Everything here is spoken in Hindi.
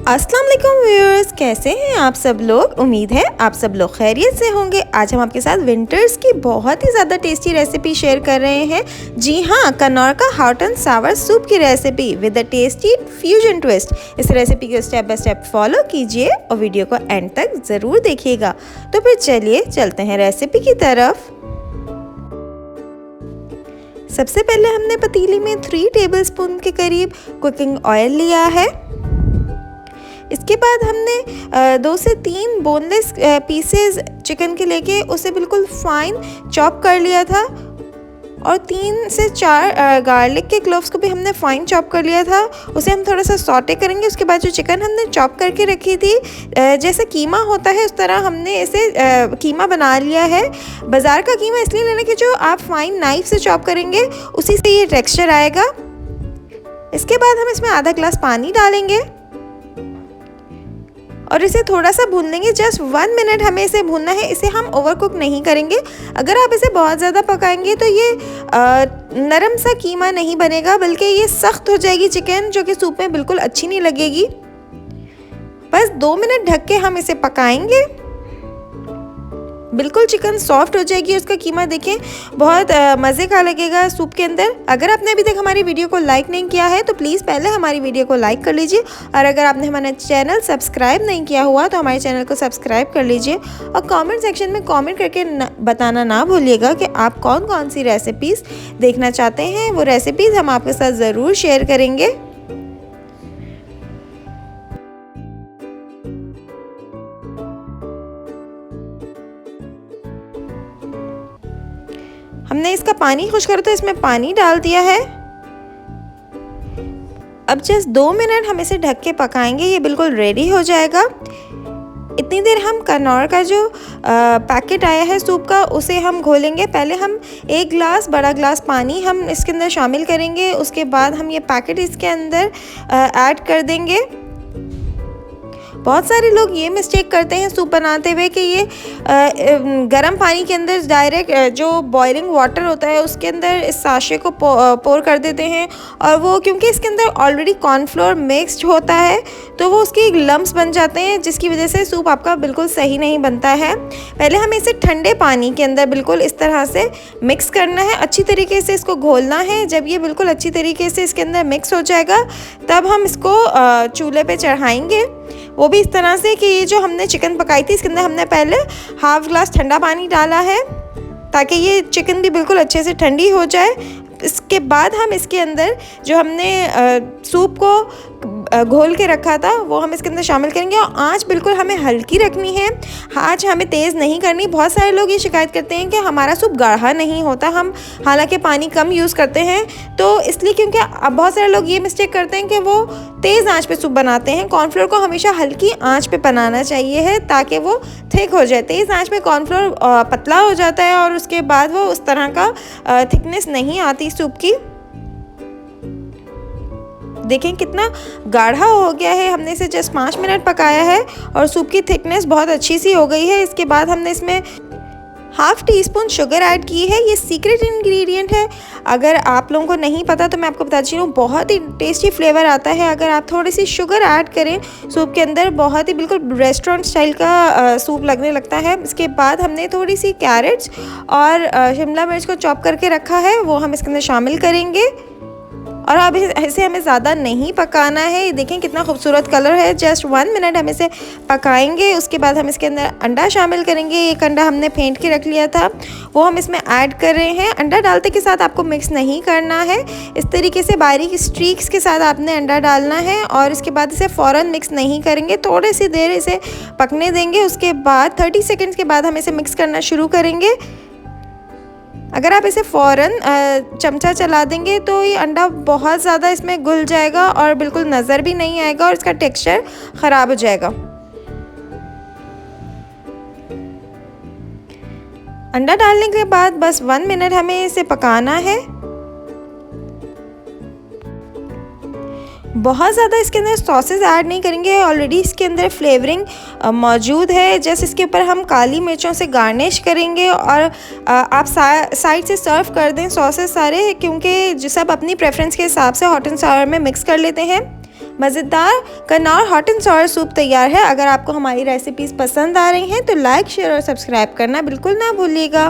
अस्सलाम वालेकुम व्यूअर्स, कैसे हैं आप सब लोग। उम्मीद है आप सब लोग खैरियत से होंगे। आज हम आपके साथ विंटर्स की बहुत ही ज़्यादा टेस्टी रेसिपी शेयर कर रहे हैं। जी हाँ, कनौर का हॉट एंड सावर सूप की recipe with a tasty fusion twist. इस रेसिपी को स्टेप बाय स्टेप फॉलो कीजिए और वीडियो को एंड तक ज़रूर देखिएगा। तो फिर चलिए चलते हैं रेसिपी की तरफ। सबसे पहले हमने पतीली में 3 टेबलस्पून के करीब कुकिंग ऑयल लिया है। इसके बाद हमने 2 से 3 बोनलेस पीसेस चिकन के लेके उसे बिल्कुल फाइन चॉप कर लिया था और 3 से 4 गार्लिक के क्लोव्स को भी हमने फाइन चॉप कर लिया था। उसे हम थोड़ा सा सॉटे करेंगे। उसके बाद जो चिकन हमने चॉप करके रखी थी, जैसे कीमा होता है उस तरह हमने इसे कीमा बना लिया है। बाज़ार का कीमा इसलिए लेना कि जो आप फाइन नाइफ से चॉप करेंगे उसी से ये टेक्सचर आएगा। इसके बाद हम इसमें आधा ग्लास पानी डालेंगे और इसे थोड़ा सा भून लेंगे। जस्ट 1 मिनट हमें इसे भूनना है। इसे हम ओवरकुक नहीं करेंगे। अगर आप इसे बहुत ज़्यादा पकाएंगे तो ये नरम सा कीमा नहीं बनेगा, बल्कि ये सख्त हो जाएगी चिकन, जो कि सूप में बिल्कुल अच्छी नहीं लगेगी। बस 2 मिनट ढक के हम इसे पकाएंगे। बिल्कुल चिकन सॉफ्ट हो जाएगी। उसका कीमा देखें बहुत मज़े का लगेगा सूप के अंदर। अगर आपने अभी तक हमारी वीडियो को लाइक नहीं किया है तो प्लीज़ पहले हमारी वीडियो को लाइक कर लीजिए, और अगर आपने हमारा चैनल सब्सक्राइब नहीं किया हुआ तो हमारे चैनल को सब्सक्राइब कर लीजिए। और कमेंट सेक्शन में कमेंट करके बताना ना भूलिएगा कि आप कौन कौन सी रेसिपीज़ देखना चाहते हैं। वो रेसिपीज़ हम आपके साथ ज़रूर शेयर करेंगे। हमने इसका पानी खुश कर तो इसमें पानी डाल दिया है। अब जस्ट 2 मिनट हम इसे ढक के पकाएंगे। ये बिल्कुल रेडी हो जाएगा। इतनी देर हम कनौर का जो पैकेट आया है सूप का उसे हम घोलेंगे। पहले हम 1 ग्लास बड़ा ग्लास पानी हम इसके अंदर शामिल करेंगे। उसके बाद हम ये पैकेट इसके अंदर ऐड कर देंगे। बहुत सारे लोग ये मिस्टेक करते हैं सूप बनाते हुए कि ये गर्म पानी के अंदर डायरेक्ट जो बॉइलिंग वाटर होता है उसके अंदर इस साशे को पोर कर देते हैं, और वो क्योंकि इसके अंदर ऑलरेडी कॉर्नफ्लोर मिक्स्ड होता है तो वो उसके लम्प्स बन जाते हैं, जिसकी वजह से सूप आपका बिल्कुल सही नहीं बनता है। पहले हमें इसे ठंडे पानी के अंदर बिल्कुल इस तरह से मिक्स करना है, अच्छी तरीके से इसको घोलना है। जब ये बिल्कुल अच्छी तरीके से इसके अंदर मिक्स हो जाएगा तब हम इसको चूल्हे पे चढ़ाएंगे। वो भी इस तरह से कि ये जो हमने चिकन पकाई थी इसके अंदर हमने पहले हाफ ग्लास ठंडा पानी डाला है ताकि ये चिकन भी बिल्कुल अच्छे से ठंडी हो जाए। इसके बाद हम इसके अंदर जो हमने सूप को घोल के रखा था वो हम इसके अंदर शामिल करेंगे, और आंच बिल्कुल हमें हल्की रखनी है। आंच हमें तेज़ नहीं करनी। बहुत सारे लोग ये शिकायत करते हैं कि हमारा सूप गाढ़ा नहीं होता। हम हालांकि पानी कम यूज़ करते हैं, तो इसलिए क्योंकि अब बहुत सारे लोग ये मिस्टेक करते हैं कि वो तेज़ आंच पे सूप बनाते हैं। कॉर्नफ्लोर को हमेशा हल्की आंच पे बनाना चाहिए है ताकि वो थिक हो जाए। तेज़ आंच पे कॉर्नफ्लोर पतला हो जाता है और उसके बाद वो उस तरह का थिकनेस नहीं आती सूप की। देखें कितना गाढ़ा हो गया है। हमने इसे जस्ट 5 मिनट पकाया है और सूप की थिकनेस बहुत अच्छी सी हो गई है। इसके बाद हमने इसमें ½ टीस्पून शुगर ऐड की है। ये सीक्रेट इंग्रेडिएंट है। अगर आप लोगों को नहीं पता तो मैं आपको बताती हूँ, बहुत ही टेस्टी फ्लेवर आता है अगर आप थोड़ी सी शुगर ऐड करें सूप के अंदर। बहुत ही बिल्कुल रेस्टोरेंट स्टाइल का सूप लगने लगता है। इसके बाद हमने थोड़ी सी कैरेट्स और शिमला मिर्च को चॉप करके रखा है, वो हम इसके अंदर शामिल करेंगे। और अब इसे हमें ज़्यादा नहीं पकाना है। देखें कितना खूबसूरत कलर है। जस्ट 1 मिनट हम इसे पकाएंगे। उसके बाद हम इसके अंदर अंडा शामिल करेंगे। एक अंडा हमने फेंट के रख लिया था, वो हम इसमें ऐड कर रहे हैं। अंडा डालते के साथ आपको मिक्स नहीं करना है। इस तरीके से बारीक स्ट्रीक्स के साथ आपने अंडा डालना है और इसके बाद इसे फ़ौरन मिक्स नहीं करेंगे। थोड़ी सी देर इसे पकने देंगे। उसके बाद 30 सेकेंड्स के बाद हम इसे मिक्स करना शुरू करेंगे। अगर आप इसे फ़ौरन चमचा चला देंगे तो ये अंडा बहुत ज़्यादा इसमें घुल जाएगा और बिल्कुल नज़र भी नहीं आएगा और इसका टेक्सचर ख़राब हो जाएगा। अंडा डालने के बाद बस 1 मिनट हमें इसे पकाना है। बहुत ज़्यादा इसके अंदर सॉसेस ऐड नहीं करेंगे, ऑलरेडी इसके अंदर फ्लेवरिंग मौजूद है। जस्ट इसके ऊपर हम काली मिर्चों से गार्निश करेंगे और आप साइड से सर्व कर दें सॉसेस सारे, क्योंकि जो सब अपनी प्रेफरेंस के हिसाब से हॉट एंड सावर में मिक्स कर लेते हैं। मज़ेदार Knorr hot and sour soup तैयार है। अगर आपको हमारी रेसिपीज़ पसंद आ रही हैं तो लाइक, शेयर और सब्सक्राइब करना बिल्कुल ना भूलिएगा।